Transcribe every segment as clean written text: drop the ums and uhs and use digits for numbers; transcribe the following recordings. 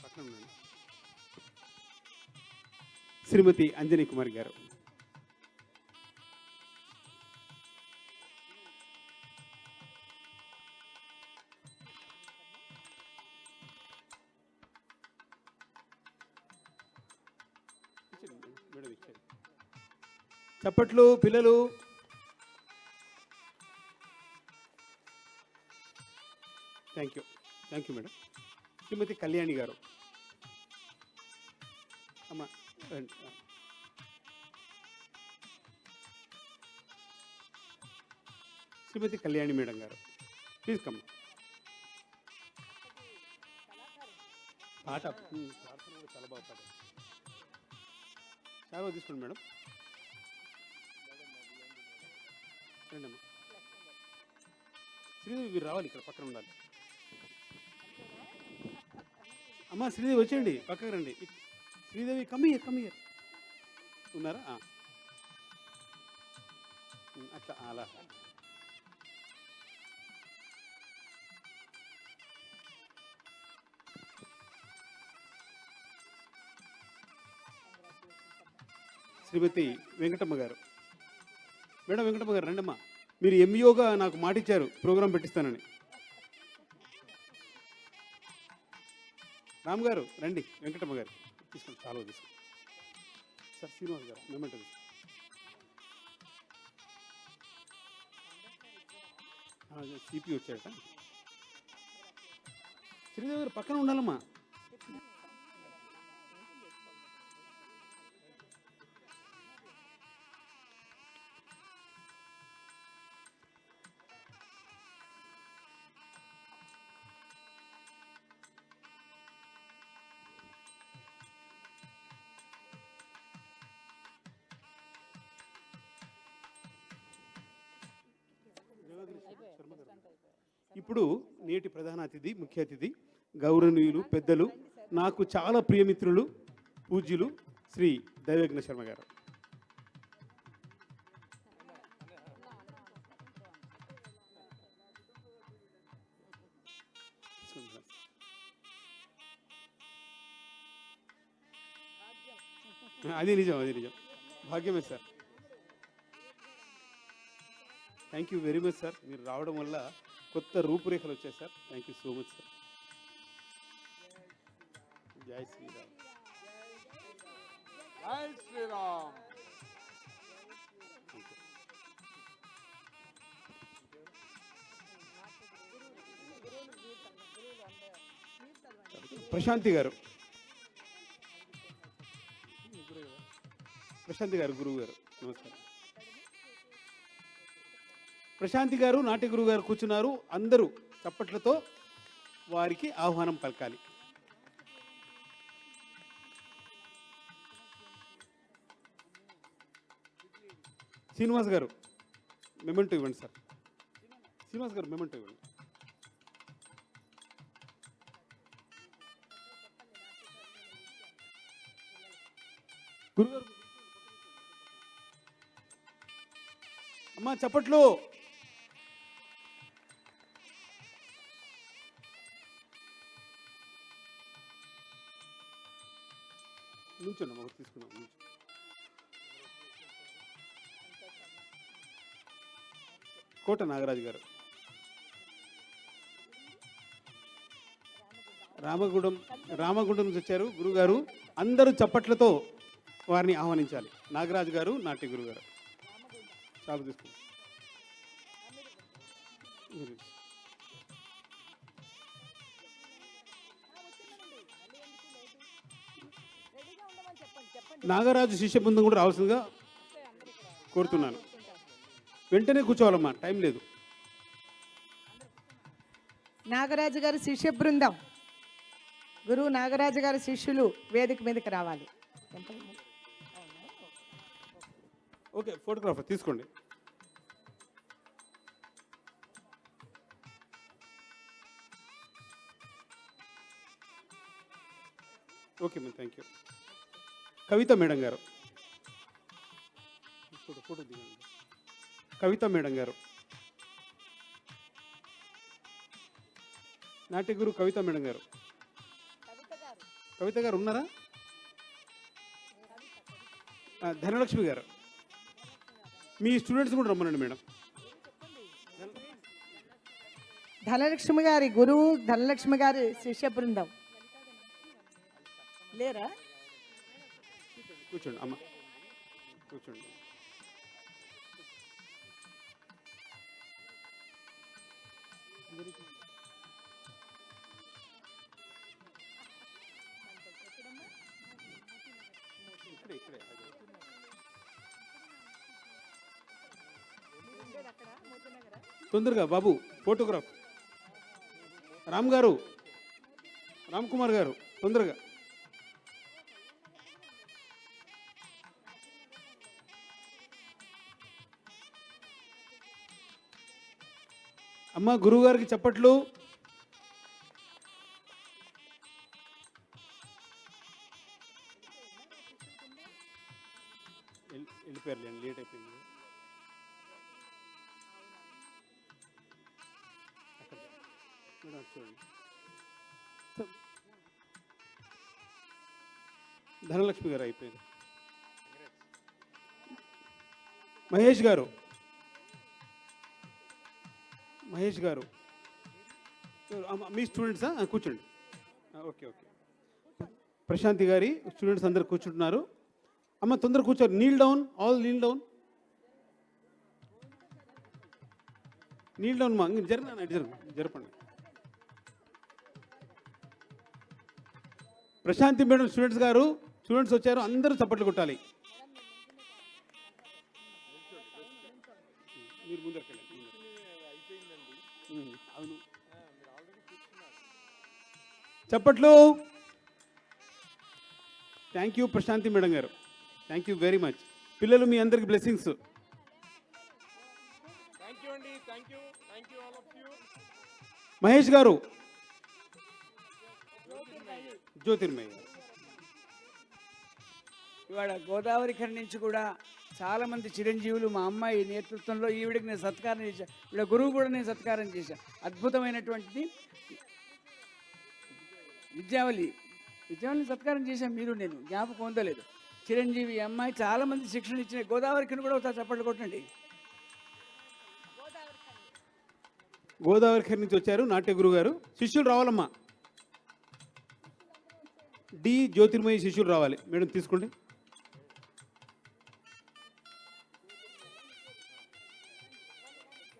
పక్కన ఉండండి. శ్రీమతి అంజనీ కుమారి గారు. చప్పట్లు పిల్లలు. Thank you madam. Shrimati Kalyani గారు. అమ్మ రండి. శ్రీమతి కళ్యాణి మేడం గారు ప్లీజ్ కమ్. పాట ప్రార్థన కూడా చాలా బాగా పాడారు. చాలా తీసుకోండి మేడం. రండి అమ్మా. శ్రీదేవి మీరు రావాలి, ఇక్కడ పక్కన ఉండాలి. అమ్మా శ్రీదేవి వచ్చేయండి, పక్కకు రండి. శ్రీదేవి కమ్మియర్ ఉన్నారా? అట్లా అలా. శ్రీమతి వెంకటమ్మ గారు. మేడం వెంకటమ్మ గారు రండమ్మా. మీరు ఎంఈఓగా నాకు మాట ఇచ్చారు ప్రోగ్రాం పెట్టిస్తానని. రామ్ గారు రండి. వెంకటమ్మ గారు తీసుకోండి, చాలా తీసుకోండి. సార్ శ్రీనివాస్ గారు మేమంటే సిపి వచ్చారట. శ్రీదేవి గారు పక్కన ఉండాలమ్మా. ఇప్పుడు నేటి ప్రధాన అతిథి, ముఖ్య అతిథి, గౌరవనీయులు, పెద్దలు, నాకు చాలా ప్రియమిత్రులు, పూజ్యులు శ్రీ దైవజ్ఞ శర్మ గారు. అది నిజం భాగ్యమే sir. Thank you very much sir. మీరు రావడం వల్ల కొత్త రూపురేఖలు వచ్చాయి sir. Thank you so much sir. జై శ్రీరామ్. జై శ్రీరామ్. ప్రశాంతి గారు గురువు గారు నమస్కారం. ప్రశాంతి గారు, నాట్య గురువు గారు కూర్చున్నారు. అందరూ చప్పట్లతో వారికి ఆహ్వానం పలకాలి. శ్రీనివాస్ గారు మెమెంటో ఇవ్వండి సార్. శ్రీనివాస్ గారు మెమెంటో ఇవ్వండి. గురుగారు అమ్మా చప్పట్లు. నుంచోండి ఒకటి తీసుకున్నాం. కోట నాగరాజు గారు. రామగుండం నుంచి వచ్చారు గురుగారు. అందరూ చప్పట్లతో వారిని ఆహ్వానించాలి. నాగరాజు గారు, నాట్య గురువు గారు. చాలా తీసుకున్నాం. నాగరాజు శిష్య బృందం కూడా రావాల్సిందిగా కోరుతున్నాను. వెంటనే కూర్చోవాలమ్మా, టైం లేదు. నాగరాజు గారి శిష్య బృందం, గురువు నాగరాజు గారి శిష్యులు వేదిక మీదకి రావాలి. ఓకే, ఫోటోగ్రాఫర్ తీసుకోండి. Okay ma'am, thank you. Kavitha madam గారు, ఫోటో దిగండి. కవిత మేడం గారు, నాట్య గురు కవిత మేడం గారు. కవిత గారు ఉన్నారా? ధనలక్ష్మి గారు, మీ స్టూడెంట్స్ కూడా రమ్మనండి మేడం. ధనలక్ష్మి గారి గురువు, ధనలక్ష్మి గారి శిష్య బృందం లేరా? కూర్చోండి అమ్మ, కూర్చోండి. ఇక్కడే ఇక్కడే తొందరగా బాబు, ఫోటోగ్రాఫ్. రామ్ గారు, రామ్ కుమార్ గారు, తొందరగా. అమ్మ గురువు గారికి చప్పట్లు. వెళ్ళిపోయారు, లేట్ అయిపోయింది. ధనలక్ష్మి గారు అయిపోయింది. మహేష్ గారు, మహేష్ గారు మీ స్టూడెంట్సా? కూర్చోండి. Okay okay. ప్రశాంతి గారి స్టూడెంట్స్ అందరు కూర్చుంటున్నారు. అమ్మ తొందర కూర్చోరు. Kneel down, all kneel down, kneel down. మా జరపండి. ప్రశాంతి మేడం స్టూడెంట్స్ వచ్చారు, అందరూ చప్పట్లు కొట్టాలి. మీరు ముందరికి అవును, చప్పట్లు. థ్యాంక్ యూ ప్రశాంతి మేడం గారు, థ్యాంక్ యూ వెరీ మచ్. పిల్లలు మీ అందరికి బ్లెస్సింగ్స్. మహేష్ గారు, జ్యోతిర్మయ్య గారు. ఇవాళ గోదావరి ఖని నుంచి కూడా చాలామంది చిరంజీవులు మా అమ్మాయి నేతృత్వంలో ఈవిడికి నేను సత్కారం చేశాను. ఈవిడ గురువు కూడా నేను సత్కారం చేశాను. అద్భుతమైనటువంటిది విద్యావళిని సత్కారం చేశాను. మీరు నేను జ్ఞాపకం ఉందలేదు. చిరంజీవి అమ్మాయి చాలామంది శిక్షణ ఇచ్చిన గోదావరి ఖని కూడా ఒకసారి చప్పట్లు కొట్టండి. గోదావరి ఖని నుంచి వచ్చారు నాట్య గురువు గారు. శిష్యులు రావాలమ్మా. డి జ్యోతిర్మయి శిష్యులు రావాలి. మేడం తీసుకోండి.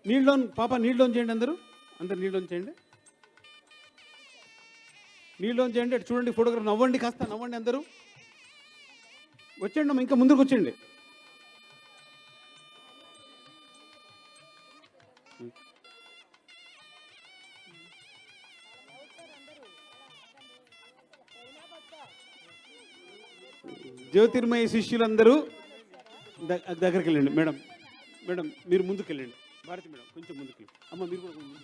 నీల్ డౌన్ పాప, నీల్ డౌన్ చేయండి. అందరూ నీల్ డౌన్ చేయండి. నీల్ డౌన్ చేయండి. అటు చూడండి, ఫోటోగ్రాఫ్. నవ్వండి, కాస్త నవ్వండి అందరూ. వచ్చేయండి అమ్మా, ఇంకా ముందుకు వచ్చేయండి. జ్యోతిర్మయ శిష్యులందరూ దగ్గరికి వెళ్ళండి. మేడం మీరు ముందుకు వెళ్ళండి. భారతి మేడం కొంచెం ముందుకు వెళ్ళండి. అమ్మ మీరు కూడా ముందు.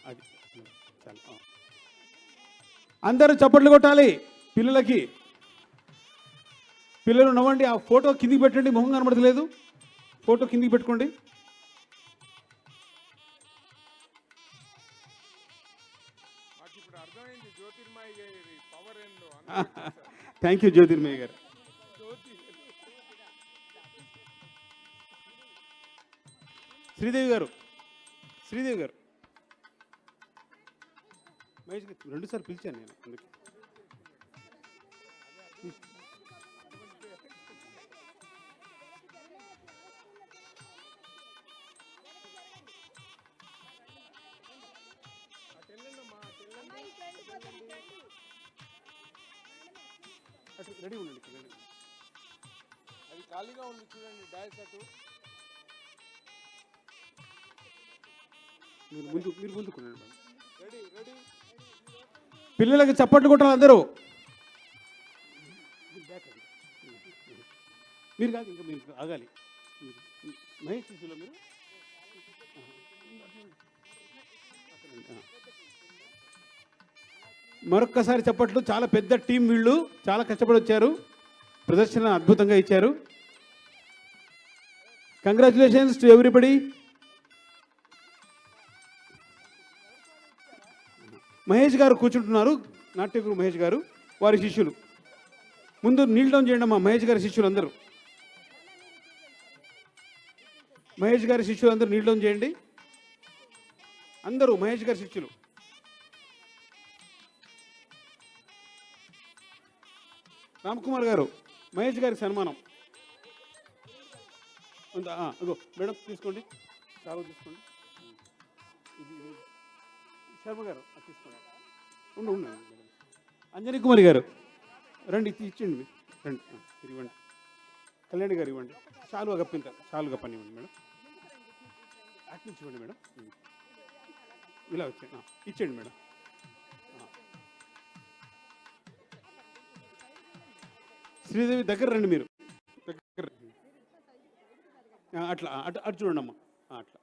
అది చాలు. అందరూ చప్పట్లు కొట్టాలి పిల్లలకి. పిల్లలు నవ్వండి. ఆ ఫోటో కిందికి పెట్టండి, మొహం కనబడతలేదు. ఫోటో కిందికి పెట్టుకోండి. థ్యాంక్ యూ జ్యోతిర్మయ్య గారు. శ్రీదేవి గారు మహేష్ గారు 2 సార్లు పిలిచాను నేను. అందుకే రెడీ ఉండండి. అది ఖాళీగా ఉంది చూడండి, డాయస్ అటు. మీరు ముందుకున్నాను. రెడీ. పిల్లలకి చప్పట్లు కొట్టాలి అందరూ. మీరు కాదు, ఇంకా మీరు ఆగాలి. మహేష్ శిశులో మీరు మరొక్కసారి చప్పట్లు. చాలా పెద్ద టీం వీళ్ళు, చాలా కష్టపడి వచ్చారు. ప్రదర్శన అద్భుతంగా ఇచ్చారు. Congratulations to everybody. మహేష్ గారు కూర్చుంటున్నారు. నాట్యగురు మహేష్ గారు, వారి శిష్యులు. ముందు నీల్ డౌన్ చేయండి అమ్మా మహేష్ గారి శిష్యులు అందరూ. మహేష్ గారి శిష్యులు అందరూ నీల్ డౌన్ చేయండి. అందరూ మహేష్ గారి శిష్యులు. రామ్ కుమార్ గారు, మహేష్ గారికి సన్మానం ఉందా? ఇగో మేడం తీసుకోండి, చాలా తీసుకోండి. ఇది శర్మ గారు తీసుకోండి. ఉండు. అంజనీ కుమారి గారు రండి, ఇచ్చిండి. రండి, ఇది ఇవ్వండి. కళ్యాణి గారు ఇవ్వండి. చాలు కప్పింత, చాలు కప్పని ఇవ్వండి మేడం. అటు నుంచి ఇవ్వండి మేడం. ఇలా వచ్చాయి, ఇచ్చేయండి మేడం. శ్రీదేవి దగ్గర రండి మీరు, దగ్గర అట్లా అటు చూడండి అమ్మా, అట్లా.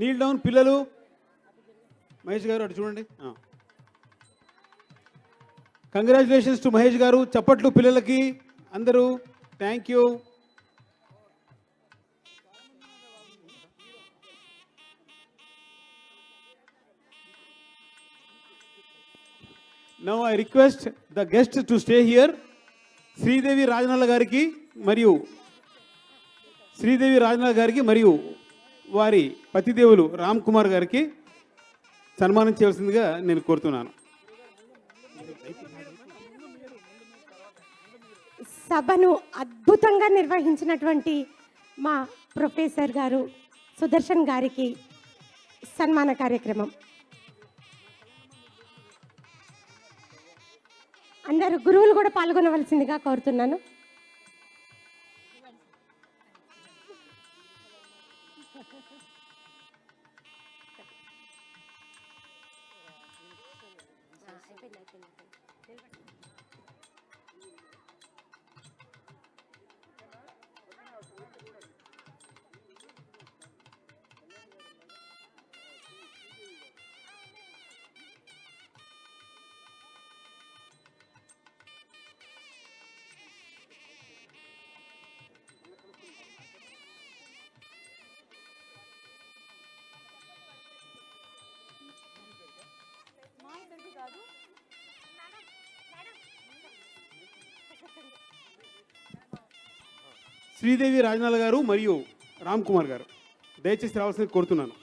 నీల్ డౌన్ పిల్లలు. మహేష్ గారు అటు చూడండి. కంగ్రాచులేషన్స్ టు మహేష్ గారు. చప్పట్లు పిల్లలకి అందరూ. Thank you. Now I request the guest to stay here. Sridevi Rajanala గారికి మరియు వారి పతిదేవులు రామ్ కుమార్ గారికి సన్మానం చేయవలసిందిగా నేను కోరుతున్నాను. సభను అద్భుతంగా నిర్వహించినటువంటి మా ప్రొఫెసర్ గారు సుదర్శన్ గారికి సన్మాన కార్యక్రమం. అందరు గురువులు కూడా పాల్గొనవలసిందిగా కోరుతున్నాను. శ్రీదేవి రాజనాల గారు మరియు రామ్ కుమార్ గారు దయచేసి రావాల్సింది కోరుతున్నాను.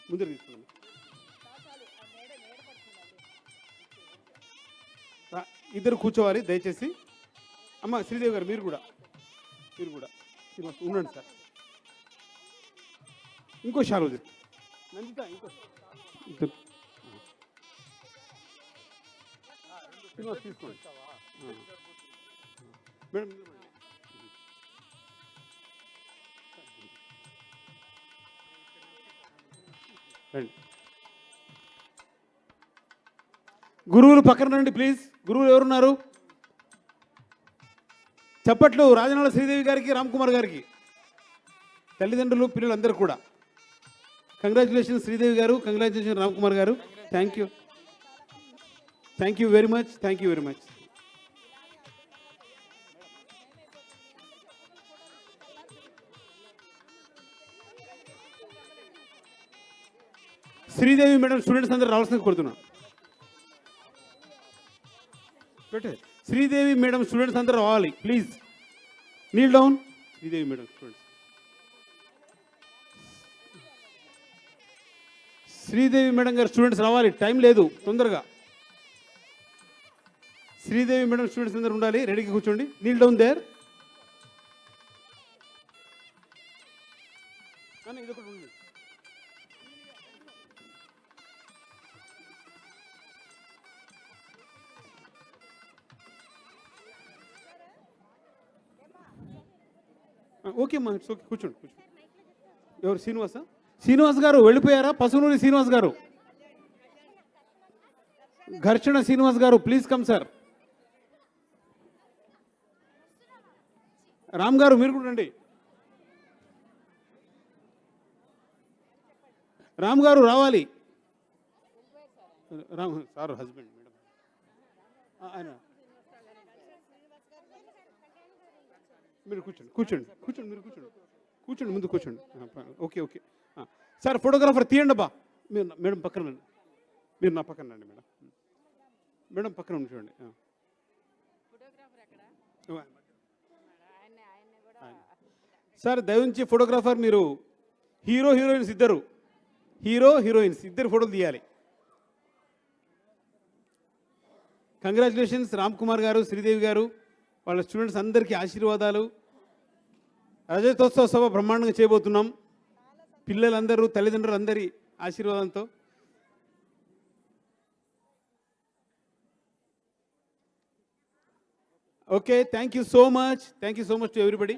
ముందు తీసుకున్నాను. ఇద్దరు కూర్చోవాలి దయచేసి. అమ్మ శ్రీదేవి గారు మీరు కూడా ఉండండి సార్. ఇంకో షారోజు నందిత, ఇంకో తీసుకోండి మేడం. రండి. గురువులు పక్కన రండి ప్లీజ్. గురువులు ఎవరున్నారు? చప్పట్లు రాజనాల శ్రీదేవి గారికి, రామ్ కుమార్ గారికి, తల్లిదండ్రులు, పిల్లలు అందరూ కూడా. కంగ్రాచులేషన్ శ్రీదేవి గారు, కంగ్రాచులేషన్ రామ్ కుమార్ గారు. Thank you very much. Sridevi madam students అందరూ రావాల్సింది కోరుతున్నాను. శ్రీదేవి మేడం స్టూడెంట్స్ అందరూ రావాలి please. Kneel down. Sridevi madam students. Sridevi madam గారు స్టూడెంట్స్ రావాలి, టైం లేదు, తొందరగా. శ్రీదేవి మేడం స్టూడెంట్స్ అందరూ ఉండాలి, రెడీగా కూర్చోండి. Kneel down there. ఇది ఒకటి ఉంది. ఓకే అమ్మా, ఇట్స్ ఓకే, కూర్చోండి. ఎవరు? శ్రీనివాస్ గారు వెళ్ళిపోయారా? పసునూరి శ్రీనివాస్ గారు, ఘర్షణ శ్రీనివాస్ గారు ప్లీజ్ కమ్ సార్. రామ్ గారు మీరు కూడా రండి. రామ్ గారు రావాలి. రామ్ సార్ హస్బెండ్ మేడం ఆయన. మీరు కూర్చోండి. మీరు కూర్చోండి ముందు కూర్చోండి. ఓకే సార్, ఫోటోగ్రాఫర్ తీయండి అబ్బా. మీరు మేడం పక్కన రండి, మీరు నా పక్కన రండి మేడం. మేడం పక్కన ఉండి చూడండి. సార్ దయవుంచి ఫోటోగ్రాఫర్ మీరు హీరో హీరోయిన్స్ ఇద్దరు ఫోటోలు తీయాలి. కంగ్రాచులేషన్స్ రామ్ కుమార్ గారు, శ్రీదేవి గారు, వాళ్ళ స్టూడెంట్స్ అందరికీ ఆశీర్వాదాలు. రజతోత్సవ సభ బ్రహ్మాండంగా చేయబోతున్నాం. పిల్లలందరూ తల్లిదండ్రులు అందరి ఆశీర్వాదంతో. Okay, thank you so much to everybody.